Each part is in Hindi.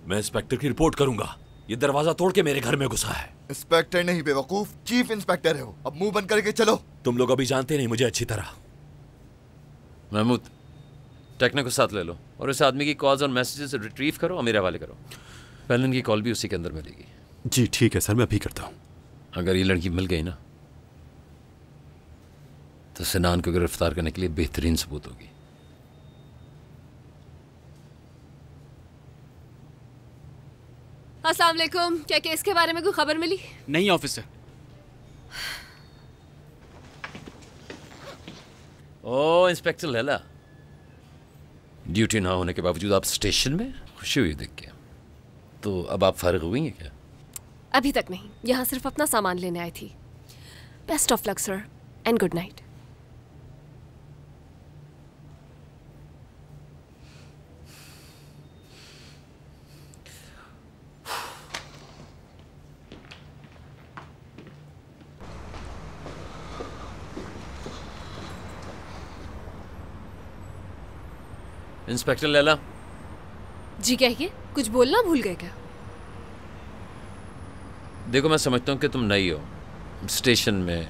मैं इंस्पेक्टर की रिपोर्ट करूंगा। ये दरवाजा तोड़ के मेरे घर में घुसा है। इंस्पेक्टर नहीं बेवकूफ, चीफ इंस्पेक्टर है वो। अब मुंह बंद करके चलो। तुम लोग अभी जानते नहीं मुझे अच्छी तरह। महमूद, टेक्नो को साथ ले लो और उस आदमी की कॉल्स और मैसेजेस रिट्रीव करो और मेरे हवाले करो। पहले की कॉल भी उसी के अंदर मिलेगी। जी ठीक है सर, मैं अभी करता हूँ। अगर ये लड़की मिल गई ना तो सिनान को गिरफ्तार करने के लिए बेहतरीन सबूत होगी। अस्सलाम वालेकुम। क्या केस के बारे में कोई खबर मिली? नहीं ऑफिसर। ओ इंस्पेक्टर लैला, ड्यूटी ना होने के बावजूद आप स्टेशन में? खुशी हुई देख के। तो अब आप फारिग हुई हैं क्या? अभी तक नहीं, यहाँ सिर्फ अपना सामान लेने आई थी। Best of luck sir and good night. Inspector Laila. जी कहिए, कुछ बोलना भूल गए क्या? देखो मैं समझता हूँ कि तुम नई हो स्टेशन में,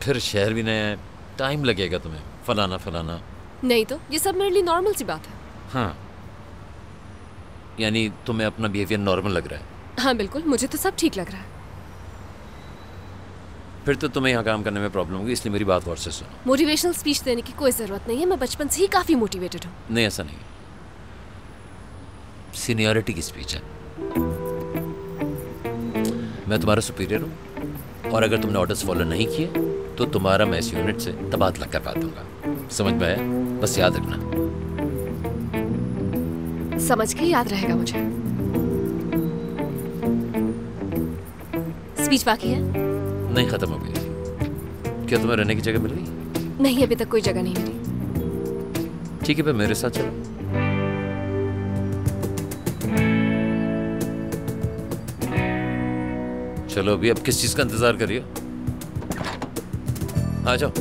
फिर शहर भी नया है, टाइम लगेगा तुम्हें, फलाना फलाना। नहीं तो ये सब मेरे लिए नॉर्मल सी बात है। हाँ, यानी तुम्हें अपना बिहेवियर नॉर्मल लग रहा है? हाँ बिल्कुल, मुझे तो सब ठीक लग रहा है। फिर तो तुम्हें यहाँ काम करने में प्रॉब्लम होगी, इसलिए मेरी बात और से सुनो। मोटिवेशनल स्पीच देने की कोई ज़रूरत नहीं है, मैं बचपन से ही काफ़ी मोटिवेटेड हूँ। नहीं ऐसा नहीं, सीनियरिटी की स्पीच है। मैं तुम्हारा सुपीरियर हूँ और अगर तुमने ऑर्डर्स फॉलो नहीं किए तो तुम्हारा मैं इस यूनिट से तबादला करवा दूंगा। समझ में आया? बस याद रखना। समझ के याद रहेगा मुझे। स्पीच बाकी है? नहीं, खत्म हो गई। क्या तुम्हें रहने की जगह मिल गई? नहीं, अभी तक कोई जगह नहीं मिली। ठीक है, फिर मेरे साथ चलो। चलो अभी, अब किस चीज का इंतजार करिए? आ जाओ।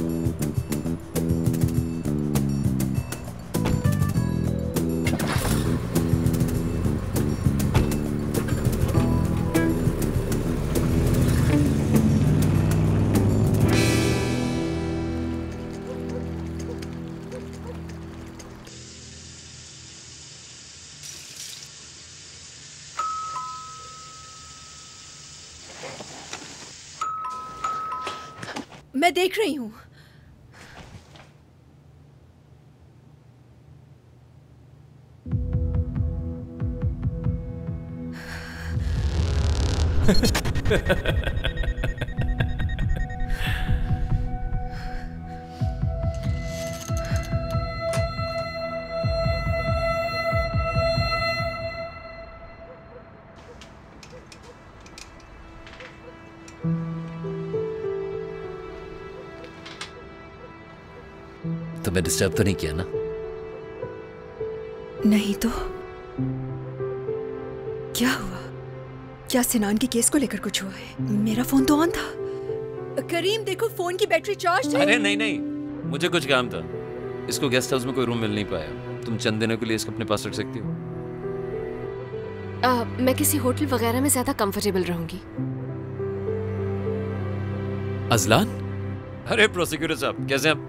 मैं देख रही हूँ। तुम्हें डिस्टर्ब तो नहीं किया ना? नहीं तो क्या हुआ? क्या सिनान के केस को लेकर कुछ हुआ है? मेरा फोन तो ऑन था। करीम देखो, फोन की बैटरी चार्ज है। अरे नहीं नहीं, मुझे कुछ काम था। इसको गेस्ट हाउस में कोई रूम मिल नहीं पाया। तुम चंद दिनों के लिए इसको अपने पास रख सकती हो। मैं किसी होटल वगैरह में ज्यादा कंफर्टेबल रहूंगी। अजलान? अरे प्रोसिक्यूटर साहब, कैसे हैं आप?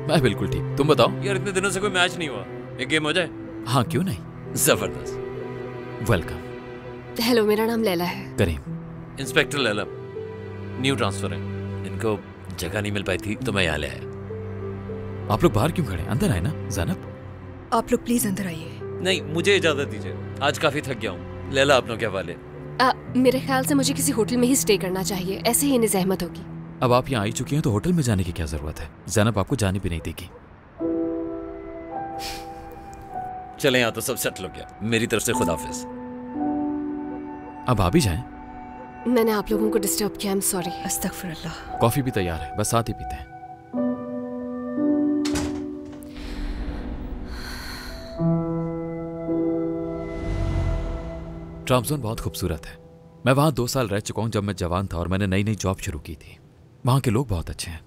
मैं बिल्कुल ठीक, तुम बताओ। यार इतने दिनों से कोई मैच नहीं हुआ, एक गेम हो जाए? हाँ क्यों नहीं। जबरदस्त। वेलकम। हेलो, मेरा नाम लैला है। करीम। इंस्पेक्टर लैला, न्यू ट्रांसफर है। इनको जगह नहीं मिल पाई थी तो मैं यहाँ ले आया। आप लोग बाहर क्यों खड़े? अंदर आए ना। ज़ैनब, आप लोग प्लीज अंदर आइए। नहीं, मुझे इजाजत दीजिए, आज काफी थक गया हूँ। लैला अपनों के हवाले। मेरे ख्याल से मुझे किसी होटल में ही स्टे करना चाहिए, ऐसे ही इन्हें जहमत होगी। अब आप यहाँ आई चुकी हैं तो होटल में जाने की क्या जरूरत है? ज़ैनब आपको जाने भी नहीं देगी। चले, यहाँ तो सब सेटल हो गया। मेरी तरफ से खुदाफिज। अब आप भी जाएं। मैंने आप लोगों को डिस्टर्ब किया, आई एम सॉरी। अस्तगफिरुल्लाह। कॉफी भी तैयार है, बस साथ ही पीते हैं। ट्राब्जोन बहुत खूबसूरत है। मैं वहाँ 2 साल रह चुका हूँ जब मैं जवान था और मैंने नई नई जॉब शुरू की थी। वहाँ के लोग बहुत अच्छे हैं।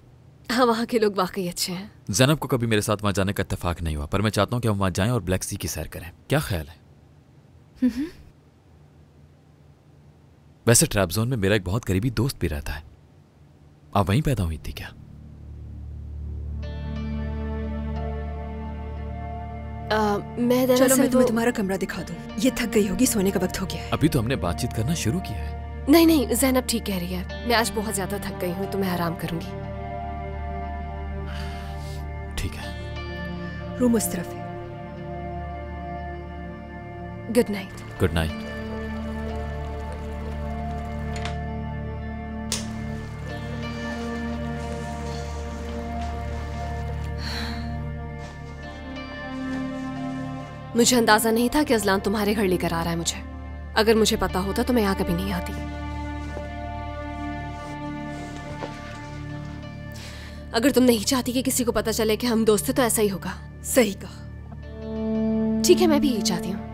हाँ, वहाँ के लोग वाकई अच्छे हैं। ज़ैनब को कभी मेरे साथ वहाँ जाने का इत्तेफाक नहीं हुआ, पर मैं चाहता हूँ कि हम वहाँ जाएं और ब्लैक सी की सैर करें। क्या ख्याल है? वैसे ट्रैप जोन में मेरा एक बहुत करीबी दोस्त भी रहता है। आप वहीं पैदा हुई थी क्या? मैं चलो दरअसल मैं तुम्हें तुम्हारा कमरा दिखा दूं। ये थक गई होगी, सोने का वक्त हो गया है। अभी तो हमने बातचीत करना शुरू किया है। नहीं नहीं, ज़ैनब ठीक कह रही है। मैं आज बहुत ज्यादा थक गई हूँ तो मैं आराम करूंगी। ठीक है। रूम उस तरफ है। Good night. Good night. मुझे अंदाजा नहीं था कि अजलान तुम्हारे घर लेकर आ रहा है मुझे। अगर मुझे पता होता तो मैं यहाँ कभी नहीं आती। अगर तुम नहीं चाहती कि किसी को पता चले कि हम दोस्त हैं तो ऐसा ही होगा। सही कहा। ठीक है, मैं भी यही चाहती हूँ।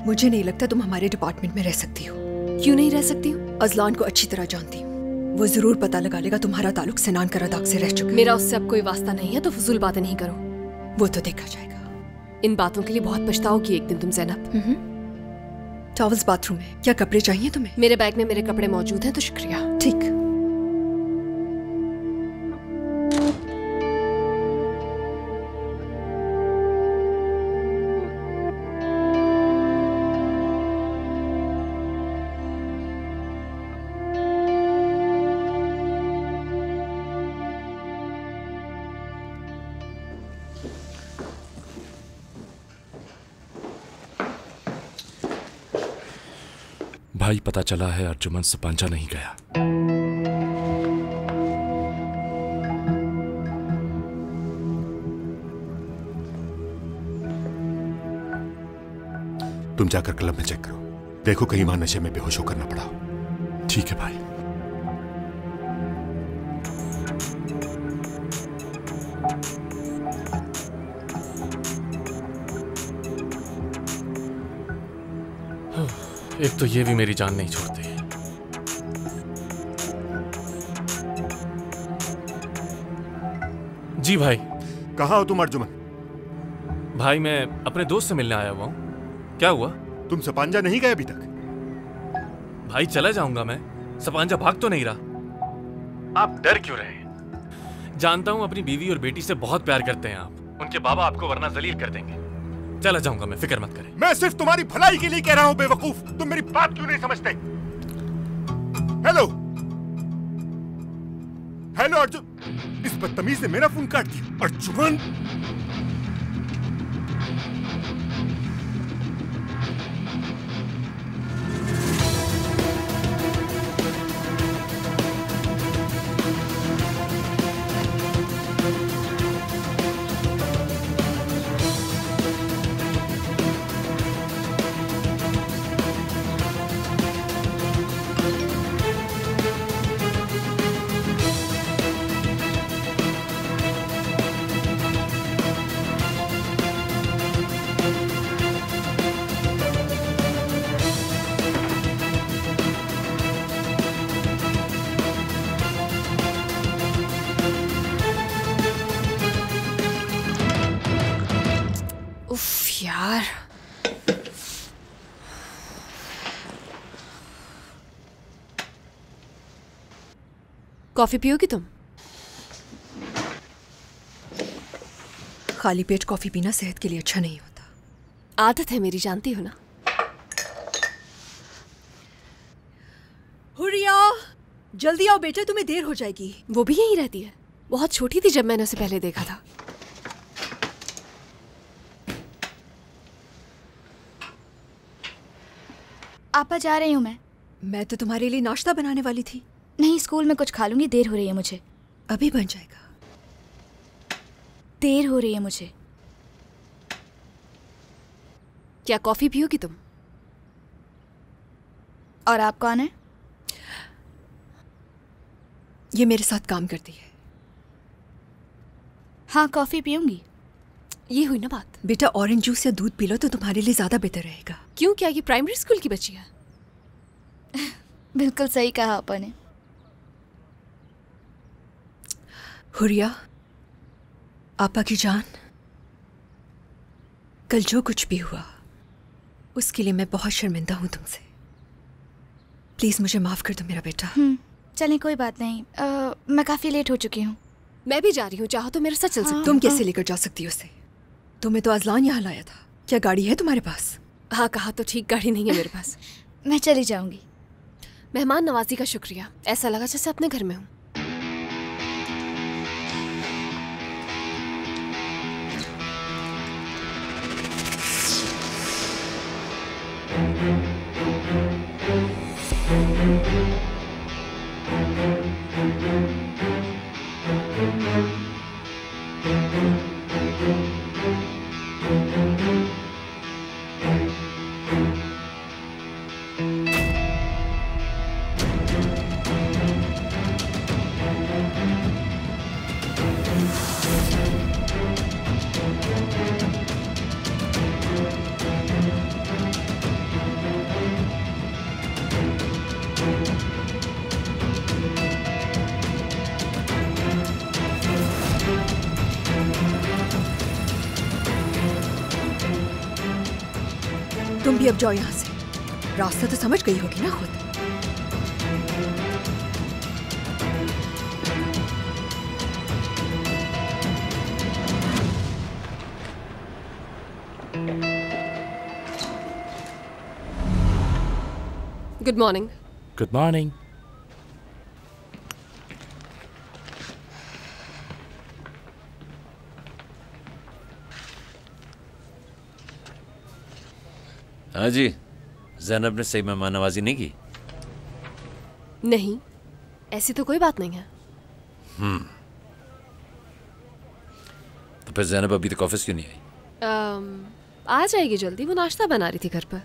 मुझे नहीं लगता तुम हमारे डिपार्टमेंट में रह सकती हो। क्यों नहीं रह सकती हूँ? अजलान को अच्छी तरह जानती हूँ। वो जरूर पता लगा लेगा तुम्हारा ताल्लुक सिनान करादाक से रह चुका है। मेरा उससे अब कोई वास्ता नहीं है तो फजूल बातें नहीं करो। वो तो देखा जाएगा। इन बातों के लिए बहुत पछताओगी एक दिन तुम ज़ैनब। टॉवल्स बाथरूम में। क्या कपड़े चाहिए तुम्हें? मेरे बैग में मेरे कपड़े मौजूद हैं तो शुक्रिया। ठीक। भाई पता चला है अर्जुमन सपांजा नहीं गया। तुम जाकर क्लब में चेक करो, देखो कहीं वहां नशे में बेहोश होकर ना पड़ा हो। ठीक है भाई। एक तो ये भी मेरी जान नहीं छोड़ते। जी भाई। कहाँ हो तुम अर्जुमन? भाई मैं अपने दोस्त से मिलने आया हुआ हूँ। क्या हुआ? तुम सपांजा नहीं गए अभी तक? भाई चला जाऊंगा मैं, सपांजा भाग तो नहीं रहा। आप डर क्यों रहे? जानता हूं अपनी बीवी और बेटी से बहुत प्यार करते हैं आप। उनके बाबा आपको वरना जलील कर देंगे। चला जाऊंगा मैं, फिक्र मत करें। मैं सिर्फ तुम्हारी भलाई के लिए कह रहा हूं बेवकूफ। तुम मेरी बात क्यों नहीं समझते? Hello hello Arjun. इस बदतमीज ने मेरा फोन काट दिया। अर्जुमन यार कॉफी पियोगी तुम? खाली पेट कॉफी पीना सेहत के लिए अच्छा नहीं होता। आदत है मेरी, जानती हो ना। हुरिया जल्दी आओ बेटे, तुम्हें देर हो जाएगी। वो भी यहीं रहती है? बहुत छोटी थी जब मैंने उसे पहले देखा था। आपा जा रही हूँ मैं तो तुम्हारे लिए नाश्ता बनाने वाली थी। नहीं, स्कूल में कुछ खा लूंगी, देर हो रही है मुझे। अभी बन जाएगा। देर हो रही है मुझे। क्या कॉफी पियोगी तुम? और आप कौन है? ये मेरे साथ काम करती है। हाँ, कॉफी पीऊंगी। ये हुई ना बात। बेटा ऑरेंज जूस या दूध पी लो तो तुम्हारे लिए ज्यादा बेहतर रहेगा। क्यों, क्या ये प्राइमरी स्कूल की बच्ची है? बिल्कुल सही कहा आपा ने। हुरिया आपा की जान, कल जो कुछ भी हुआ उसके लिए मैं बहुत शर्मिंदा हूँ तुमसे। प्लीज मुझे माफ कर दो मेरा बेटा। चलें कोई बात नहीं। मैं काफी लेट हो चुकी हूँ। मैं भी जा रही हूँ, चाहो तो मेरे साथ चल सकती हो। तुम कैसे लेकर जा सकती हो उसे? तुम्हें तो अजलान यहाँ लाया था। क्या गाड़ी है तुम्हारे पास? हाँ कहा तो ठीक, गाड़ी नहीं है मेरे पास। मैं चली जाऊंगी। मेहमान नवाजी का शुक्रिया, ऐसा लगा जैसे अपने घर में हूँ। तुम भी अब जाओ यहाँ से। रास्ता तो समझ गई होगी ना खुद। Good morning. Good morning. हाँ जी, ज़ैनब ने सही मेहमान नवाजी नहीं की? नहीं, ऐसी तो कोई बात नहीं है। तो फिर ज़ैनब अभी तक ऑफिस क्यों नहीं आई? आ जाएगी जल्दी, वो नाश्ता बना रही थी घर पर।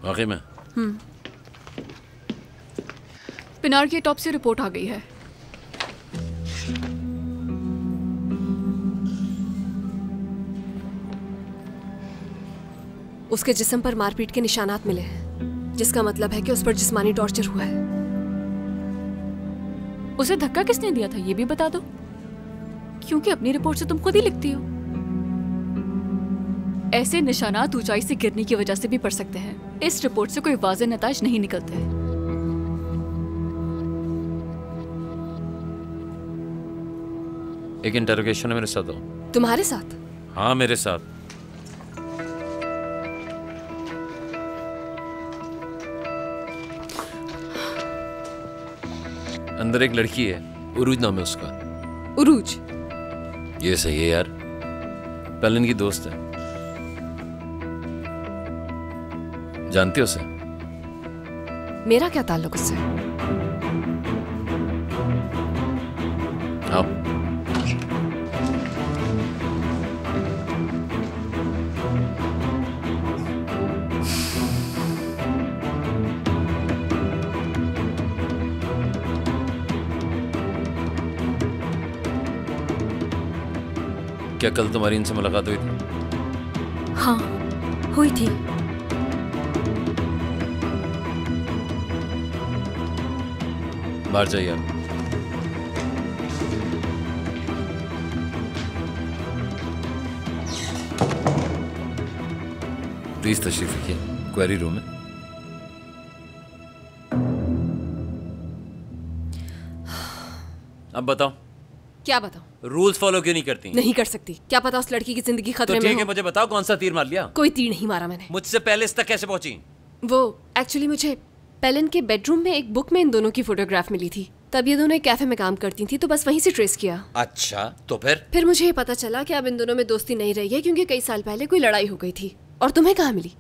वाकई में? पिनार की टॉप से रिपोर्ट आ गई है। उसके जिस्म पर मारपीट के निशानात मिले हैं, जिसका मतलब है कि उस पर जिस्मानी टॉर्चर हुआ है। उसे धक्का किसने दिया था ये भी बता दो, क्योंकि अपनी रिपोर्ट से तुम खुद ही लिखती हो। ऐसे निशानात ऊंचाई से गिरने की वजह से भी पड़ सकते हैं। इस रिपोर्ट से कोई वाज़ेह नताइज नहीं निकलते। एक इंटरोगेशन है मेरे साथ। हो तुम्हारे साथ? हाँ मेरे साथ। अंदर एक लड़की है, उरूज नाम है उसका। उरूज? ये सही है यार, पेलिन की दोस्त है। जानती हो उसे? मेरा क्या ताल्लुक उससे? आप क्या कल तुम्हारी इनसे मुलाकात हुई थी? हाँ हुई थी। बाहर जाइए आप। प्लीज तशरीफ रखिए, क्वेरी रूम में। अब बताओ। क्या बताऊं? रूल्स फॉलो क्यों नहीं करती? नहीं कर सकती। क्या पता उस लड़की की जिंदगी खतरे में हो। ठीक है, मुझे बताओ कौन सा तीर मार लिया? कोई तीर नहीं मारा मैंने। मुझसे पहले इस तक कैसे पहुंची? वो एक्चुअली मुझे पेलिन के बेडरूम में एक बुक में इन दोनों की फोटोग्राफ मिली थी। तब ये दोनों एक कैफे में काम करती थी, तो बस वहीं से ट्रेस किया। अच्छा, तो फिर मुझे ये पता चला कि अब इन दोनों में दोस्ती नहीं रही है, क्योंकि कई साल पहले कोई लड़ाई हो गई थी। और तुम्हें कहाँ मिली?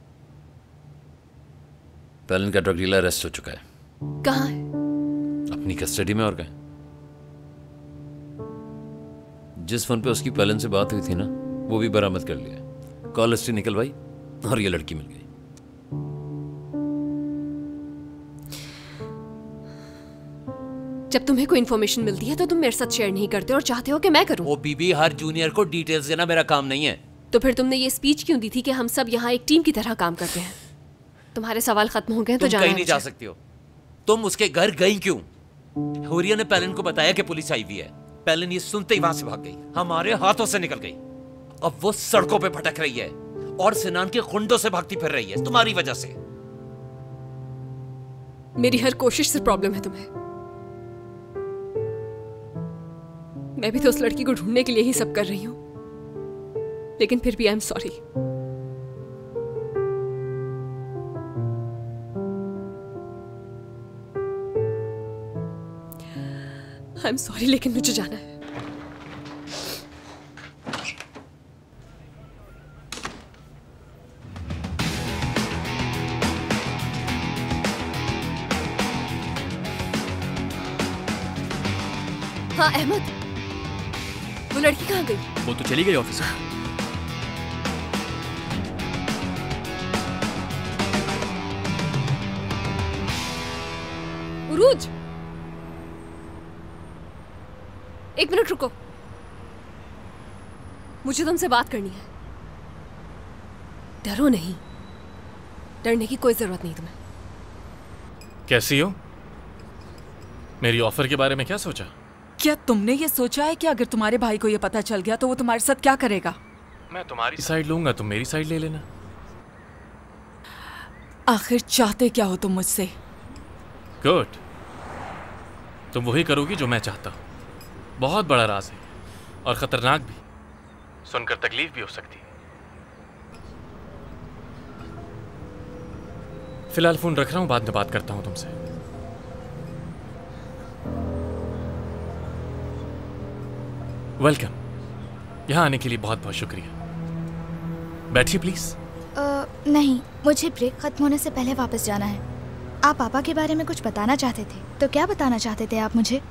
पेलिन का ड्रग डीलर अरेस्ट हो चुका है। कहाँ है? अपनी कस्टडी में। और कहीं जिस फोन पे उसकी पेलिन से बात हुई थी ना, वो भी बरामद कर लिया। कॉल हिस्ट्री निकलवाई और ये लड़की मिल गई। जब तुम्हें कोई इन्फॉर्मेशन मिलती है तो तुम मेरे साथ शेयर नहीं करते और चाहते हो कि मैं करूं। ओ बीबी, हर जूनियर को डिटेल्स देना मेरा काम नहीं है। तो फिर तुमने ये स्पीच क्यों दी थी कि हम सब यहाँ एक टीम की तरह काम करते हैं? तुम्हारे सवाल खत्म हो गए तो जाना। कहीं नहीं जा सकती हो। तुम उसके घर गई क्यों? हुरिया ने पेलिन को बताया कि पुलिस आई हुई है। पेलिन ये सुनते ही वहां से भाग गई, हमारे हाथों से निकल गई। अब वो सड़कों पे भटक रही है और सिनान के गुंडों से भागती फिर रही है तुम्हारी वजह से। मेरी हर कोशिश से प्रॉब्लम है तुम्हें। मैं भी तो उस लड़की को ढूंढने के लिए ही सब कर रही हूं, लेकिन फिर भी I am sorry. I am sorry, लेकिन मुझे जाना है। हाँ अहमद, वो लड़की कहाँ गई? वो तो चली गई ऑफिस। उरूज, एक मिनट रुको, मुझे तुमसे बात करनी है। डरो नहीं, डरने की कोई जरूरत नहीं तुम्हें। कैसी हो? मेरी ऑफर के बारे में क्या सोचा? क्या तुमने ये सोचा है कि अगर तुम्हारे भाई को ये पता चल गया तो वो तुम्हारे साथ क्या करेगा? मैं तुम्हारी साइड लूंगा, तुम मेरी साइड ले लेना। आखिर चाहते क्या हो तुम मुझसे? गुड, तुम वही करोगी जो मैं चाहता हूँ। बहुत बड़ा राज है और खतरनाक भी, सुनकर तकलीफ भी हो सकती है। फिलहाल फोन रख रहा हूँ, बाद में बात करता हूँ तुमसे। वेलकम, यहाँ आने के लिए बहुत बहुत शुक्रिया। बैठिए प्लीज। नहीं, मुझे ब्रेक खत्म होने से पहले वापस जाना है। आप पापा के बारे में कुछ बताना चाहते थे, तो क्या बताना चाहते थे आप मुझे?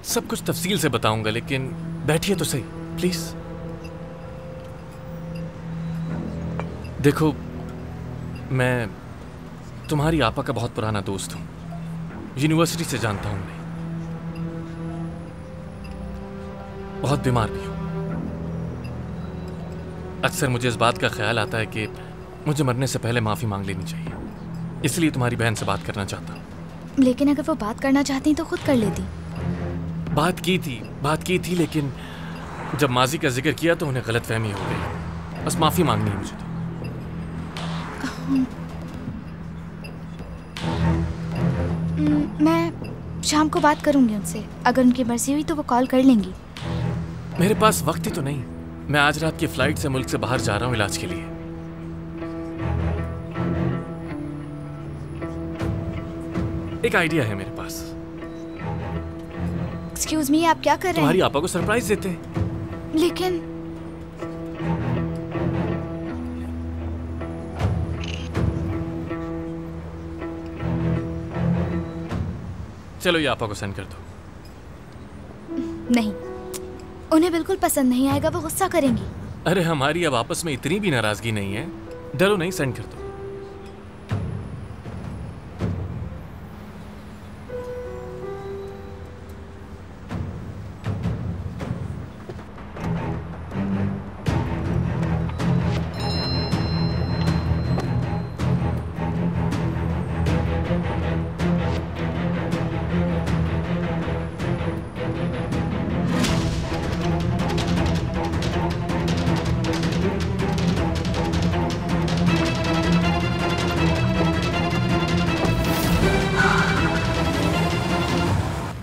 सब कुछ तफसील से बताऊंगा, लेकिन बैठिए तो सही प्लीज। देखो, मैं तुम्हारी आपा का बहुत पुराना दोस्त हूँ, यूनिवर्सिटी से जानता हूँ। मैं बहुत बीमार भी हूँ। अक्सर मुझे इस बात का ख्याल आता है कि मुझे मरने से पहले माफी मांग लेनी चाहिए, इसलिए तुम्हारी बहन से बात करना चाहता हूँ। लेकिन अगर वो बात करना चाहती तो खुद कर लेती। बात की थी, लेकिन जब माजी का जिक्र किया तो उन्हें गलतफहमी हो गई। बस माफी मांगनी है मुझे तो। मैं शाम को बात करूंगी उनसे, अगर उनकी मर्जी हुई तो वो कॉल कर लेंगी। मेरे पास वक्त ही तो नहीं। मैं आज रात की फ्लाइट से मुल्क से बाहर जा रहा हूँ इलाज के लिए। एक आइडिया है मेरे पास। एक्सक्यूज मी, आप क्या कर रहे हैं? तुम्हारी आपा को सरप्राइज देते हैं। लेकिन चलो ये आपा को सेंड कर दो। नहीं, उन्हें बिल्कुल पसंद नहीं आएगा, वो गुस्सा करेंगी। अरे हमारी अब आपस में इतनी भी नाराजगी नहीं है, डरो नहीं, सेंड कर दो।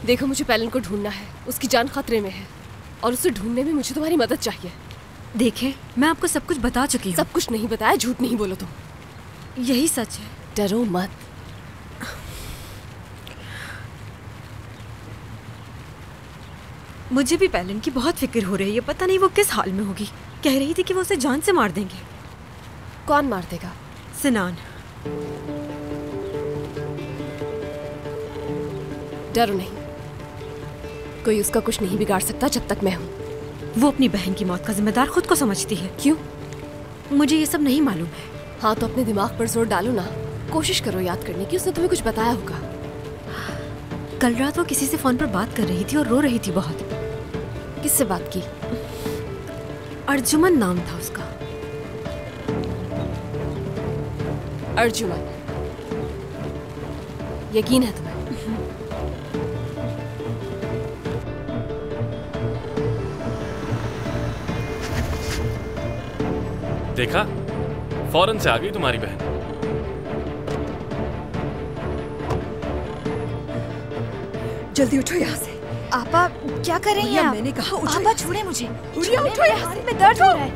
देखो, मुझे पैलन को ढूंढना है, उसकी जान खतरे में है और उसे ढूंढने में मुझे तुम्हारी मदद चाहिए। देखें, मैं आपको सब कुछ बता चुकी हूँ। सब कुछ नहीं बताया, झूठ नहीं बोलो तुम। यही सच है। डरो मत। मुझे भी पैलन की बहुत फिक्र हो रही है, पता नहीं वो किस हाल में होगी। कह रही थी कि वो उसे जान से मार देंगे। कौन मार देगा? सिनान। डरो नहीं, कोई उसका कुछ नहीं बिगाड़ सकता जब तक मैं हूं। वो अपनी बहन की मौत का जिम्मेदार खुद को समझती है। क्यों? मुझे ये सब नहीं मालूम है। हाँ तो अपने दिमाग पर जोर डालो ना, कोशिश करो याद करने की। उसने तुम्हें कुछ बताया होगा। कल रात वो किसी से फोन पर बात कर रही थी और रो रही थी बहुत। किससे बात की? अर्जुमन नाम था उसका। अर्जुमन? यकीन है तुम्हें? देखा, फौरन से आ गई तुम्हारी बहन। जल्दी उठो यहाँ से। आपा क्या कर रही हैं आप? मैंने कहा उठो। आपा छोड़े मुझे। हुरिया उठो यहाँ से। में दर्द हो रहा है।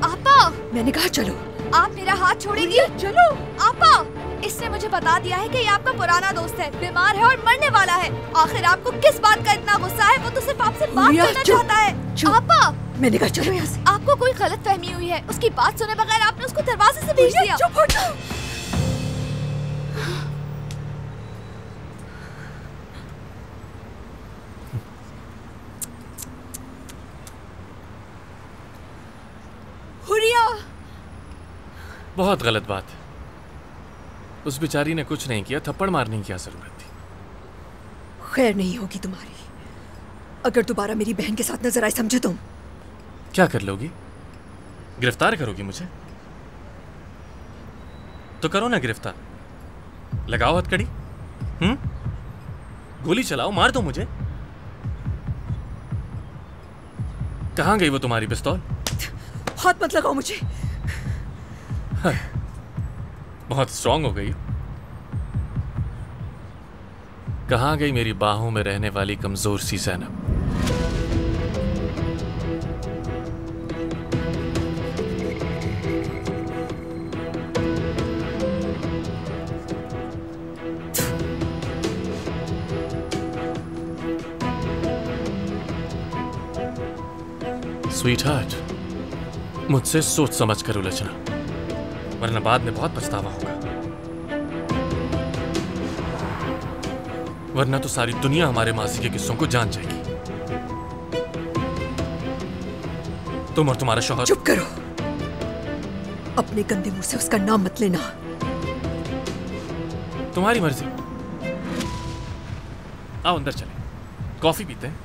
आपा मैंने कहा चलो। आप मेरा हाथ छोड़ेगी? चलो। आपा इसने मुझे बता दिया है कि ये आपका पुराना दोस्त है, बीमार है और मरने वाला है। आखिर आपको किस बात का इतना गुस्सा है? वो तो सिर्फ आपसे बात करना चाहता है। आपा मैंने कहा चलो यहाँ से। आपको कोई गलतफहमी हुई है। उसकी बात सुने बगैर आपने उसको दरवाजे से भेज दिया। चुप हो जाओ। हुरिया। बहुत गलत बात है। उस बेचारी ने कुछ नहीं किया, थप्पड़ मारने की क्या जरूरत थी? खैर नहीं होगी तुम्हारी अगर दोबारा मेरी बहन के साथ नजर आए, समझे तुम? क्या कर लोगी? गिरफ्तार करोगी मुझे? तो करो ना गिरफ्तार, लगाओ हथकड़ी। गोली चलाओ, मार दो मुझे। कहां गई वो तुम्हारी पिस्तौल? हाथ मत लगाओ मुझे। बहुत स्ट्रांग हो गई। कहां गई मेरी बाहों में रहने वाली कमजोर सी ज़ैनब? स्वीटहार्ट, मुझसे सोच समझ कर उलझना, वरना बाद में बहुत पछतावा होगा। वरना तो सारी दुनिया हमारे माजी के किस्सों को जान जाएगी। तुम और तुम्हारा शौहर। चुप करो। अपने गंदे मुंह से उसका नाम मत लेना। तुम्हारी मर्जी। आओ अंदर चले, कॉफी पीते हैं,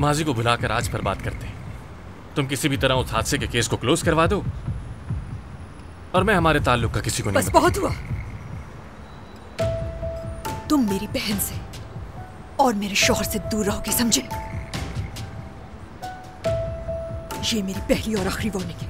माजी को भुलाकर आज पर बात करते हैं। तुम किसी भी तरह उस हादसे के केस को क्लोज करवा दो और मैं हमारे ताल्लुक का किसी को नहीं। बस बहुत हुआ। तुम मेरी बहन से और मेरे शौहर से दूर रहोगे, समझे? ये मेरी पहली और आखिरी वार्निंग है।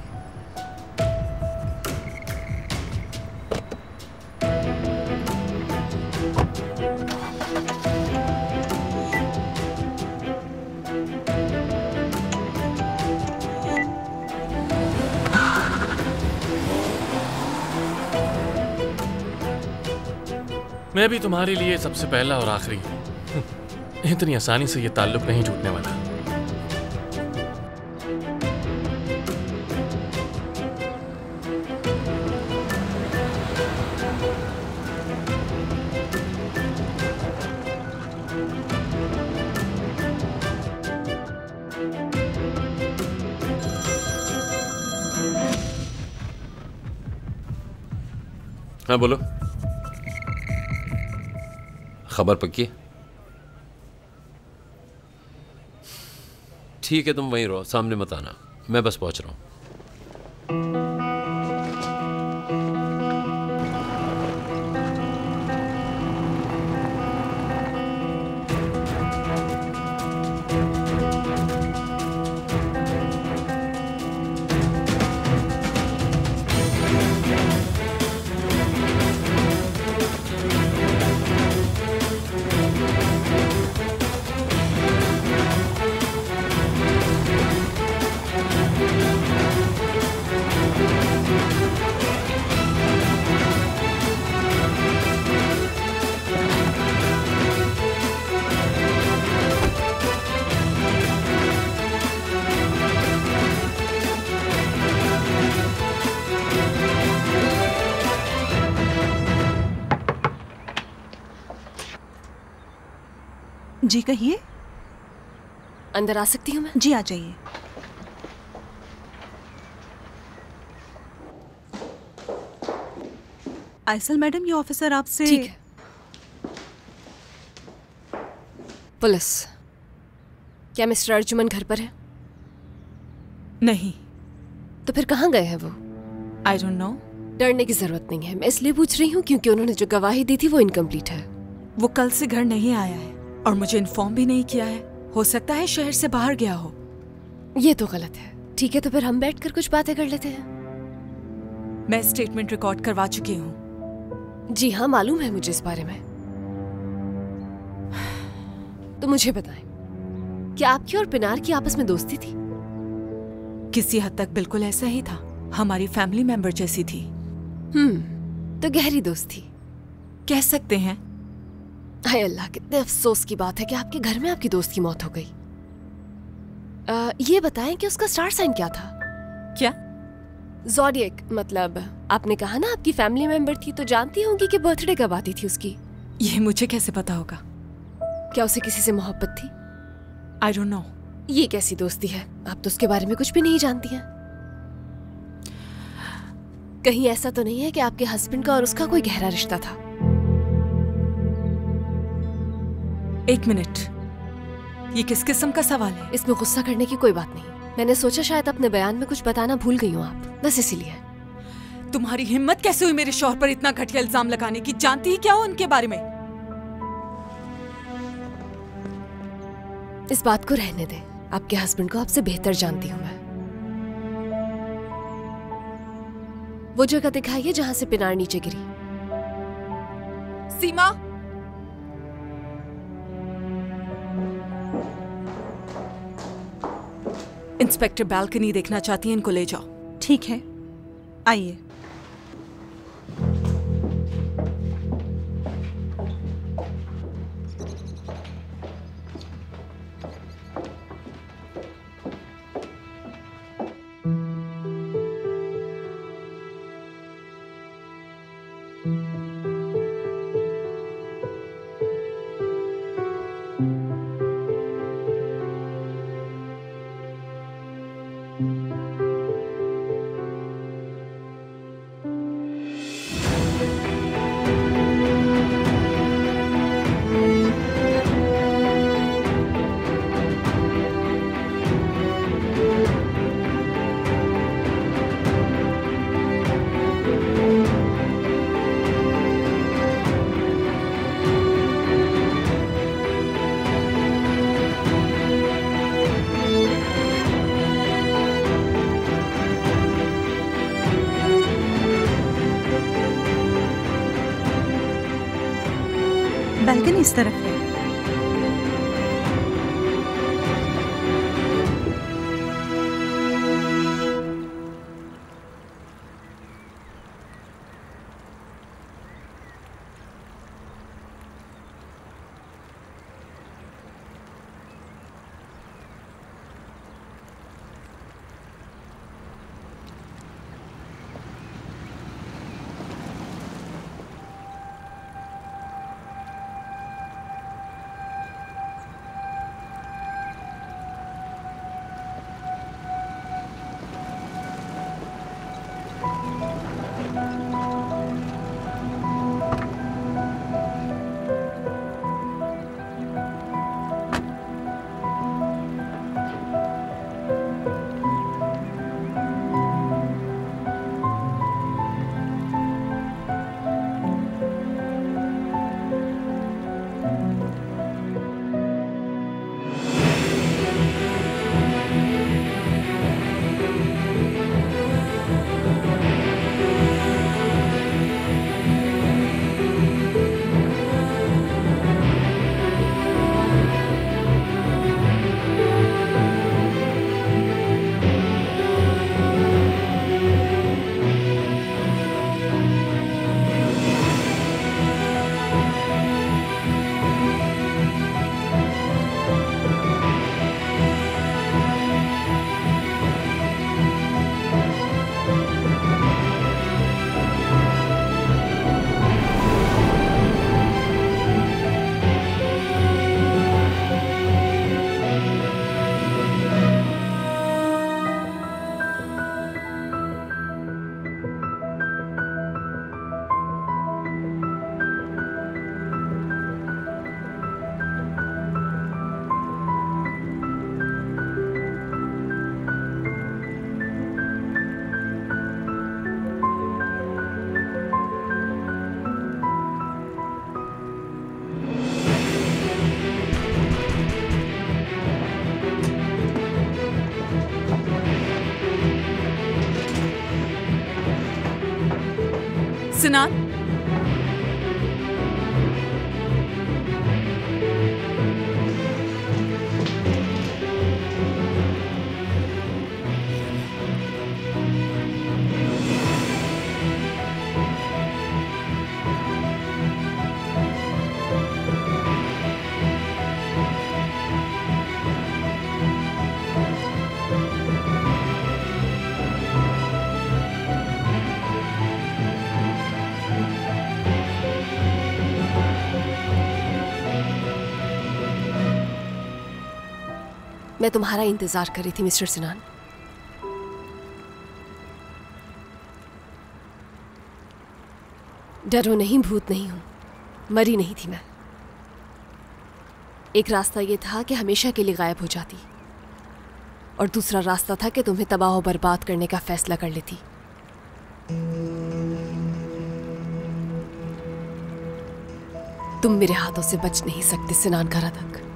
मैं भी तुम्हारे लिए सबसे पहला और आखिरी हूं। इतनी आसानी से ये ताल्लुक नहीं टूटने वाला। हाँ बोलो। खबर पक्की? ठीक है, तुम वहीं रहो, सामने मत आना, मैं बस पहुंच रहा हूं। जी कहिए। अंदर आ सकती हूँ मैं? जी आ जाइए। आयसल मैडम, ये ऑफिसर आपसे। ठीक है। पुलिस, क्या मिस्टर अर्जुमन घर पर है? नहीं। तो फिर कहाँ गए हैं वो? I don't know. डरने की जरूरत नहीं है, मैं इसलिए पूछ रही हूँ क्योंकि उन्होंने जो गवाही दी थी वो इनकम्प्लीट है। वो कल से घर नहीं आया है और मुझे इन्फॉर्म भी नहीं किया है। हो सकता है शहर से बाहर गया हो। ये तो गलत है। ठीक है, तो फिर हम बैठकर कुछ बातें कर लेते हैं। मैं स्टेटमेंट रिकॉर्ड करवा चुकी हूँ। जी हाँ, मालूम है मुझे इस बारे में। तो मुझे बताएं, क्या आपकी और पिनार की आपस में दोस्ती थी? किसी हद तक बिल्कुल ऐसा ही था, हमारी फैमिली मेंबर जैसी थी। तो गहरी दोस्ती कह सकते हैं। हाय अल्लाह, कितने अफसोस की बात है कि आपके घर में आपकी दोस्त की मौत हो गई। ये बताएं कि उसका स्टार साइन क्या था? क्या? ज़ोडिएक, मतलब आपने कहा ना आपकी फैमिली मेंबर थी, तो जानती होंगी कि बर्थडे कब आती थी उसकी। ये मुझे कैसे पता होगा? क्या उसे किसी से मोहब्बत थी? I don't know. ये कैसी दोस्ती है, आप तो उसके बारे में कुछ भी नहीं जानती हैं। कहीं ऐसा तो नहीं है कि आपके हस्बैंड का और उसका कोई गहरा रिश्ता था? एक मिनट, ये किस किस्म का सवाल है? इसमें गुस्सा करने की कोई बात नहीं। मैंने सोचा शायद अपने बयान में कुछ बताना भूल गई हूँ आप, बस इसीलिए। तुम्हारी हिम्मत कैसे हुई मेरे शौहर पर इतना घटिया इल्जाम लगाने की? जानती ही क्या हो उनके बारे में? इस बात को रहने दे, आपके हस्बैंड को आपसे बेहतर जानती हूँ मैं। वो जगह दिखाइए जहां से पिनार नीचे गिरी। सीमा, इंस्पेक्टर बालकनी देखना चाहती हैं, इनको ले जाओ। ठीक है, आइए। बालकनी इस तरफ है। सिनान, मैं तुम्हारा इंतजार कर रही थी मिस्टर सिनान। डरो नहीं, भूत नहीं हूं, मरी नहीं थी मैं। एक रास्ता ये था कि हमेशा के लिए गायब हो जाती, और दूसरा रास्ता था कि तुम्हें तबाह और बर्बाद करने का फैसला कर लेती। तुम मेरे हाथों से बच नहीं सकते सिनान घरातक।